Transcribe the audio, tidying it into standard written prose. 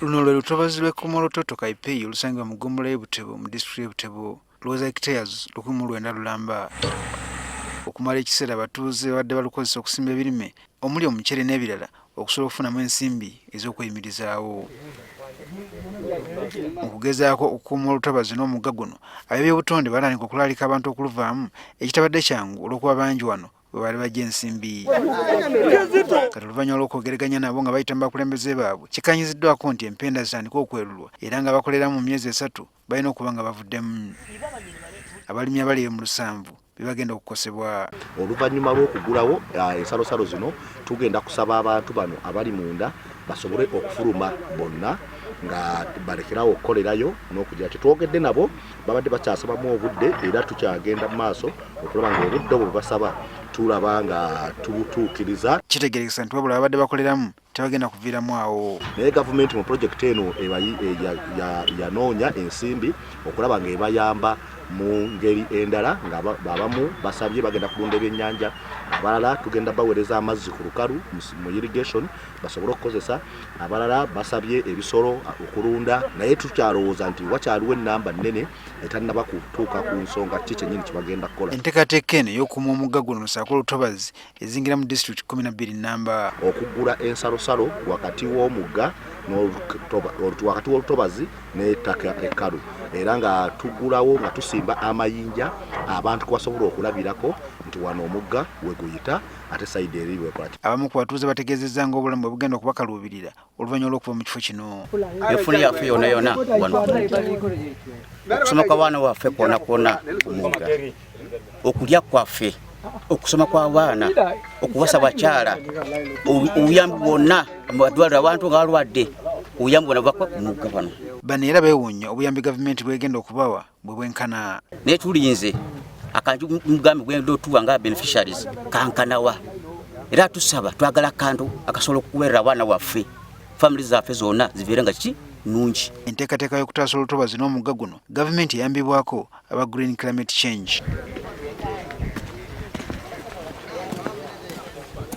Luno lwe lutobazi lw'ekkomolototo Kaipeyi olusangibwa mu ggombolola y'e Buteebo mu disitulikiti y'e Buteebo lwoza hectares 1900 lulamba okumala ekiseera abatuuze babadde balukozesa okusimba ebirime omuli omuceere n'ebirala okusobola okufunamu ensimbi ez'okuyimirizaawo. Mu kugezaako okukuuma olutobazi n'omugga guno ab'ebyobutonde balaanika okulaalika abantu okuluvaamu ekitabadde kyangu olw'okuba bangi wano bwe baali bajja ensimbi. Kati oluvannyuma lw'okwogeraganya nabo nga bayita mu bakulembeze baabwe kikanyiziddwako nti empenda zitandika okwerulwa era nga bakolera mu myezi 3 balina okuba nga bavuddemu. Abalimi abali mu 7 bibagenda okukosebwa. Oluvannyuma lw'okugulawo ensalosalo zino tugenda kusaba abantu bano abali munda basobole okufuluma bonna nga balekerawo okukolerayo n'okugira kyetwogedde nabo babadde bakyasabamu obudde era tukyagenda mu maaso okulaba nga obudde obwo basaba tulaba nga tubutuukiriza. Kitegerekesa nti wabula babadde bakoleramu tebagenda kuviiramu awo. Naye gavumenti mu projekiti eno yanoonya ensimbi okulaba nga ebayamba mu ngeri endala nga abamu basabye bagenda kulunda ebyennyanja, abalala tugenda baweereza amazzi ku lukalu mu irrigation basobole okukozesa, abalala basabye ebisolo okulunda, naye tukyalowooza nti wakyaliwo ennamba nnene etannaba kutuuka ku nsonga ki kyennyini kyebagenda kukola. Enteekateeka eno ey'okukuuma omugga guno lusaako olutobazi ezingira mu disitulikiti 12 nnamba. Okuggula ensalosalo wakati w'omugga wakati w'olutobazi n'ettaka ekkalu era nga tugulawo nga tusimba amayinja abantu kubasobola okulabirako nti wano omugga weguyita ate sayidi eri bwekola. Abamu ku batuuze bategeezezza nga obulamu bwe bugenda okubakaluubirira oluvannyuma lw'okuva mu kifo kino. Enfuna yaffe yonna yonna wano okusoma kw'abaana waffe kwonna kwonna omugga, okulya kwaffe, okusoma kw'abaana, okuwasa bakyala, obuyambi bwonna amadwaliro abantu nga balwadde obuyambi bwonna buva ku mugga wano. Bano era beewuunya obuyambi gavumenti bwegenda okubawa bwe bwenkana. Naye tulinze akantu mugambi gwenda otuwa nga beneficiaries kankanawa era tusaba twagala akantu akasobola okuweerera abaana waffe family zaffe zonna zibeere nga kiki nungi. Enteekateeka y'okutaasa olutobazi n'omugga guno gavumenti eyambibwako aba Green Climate Change.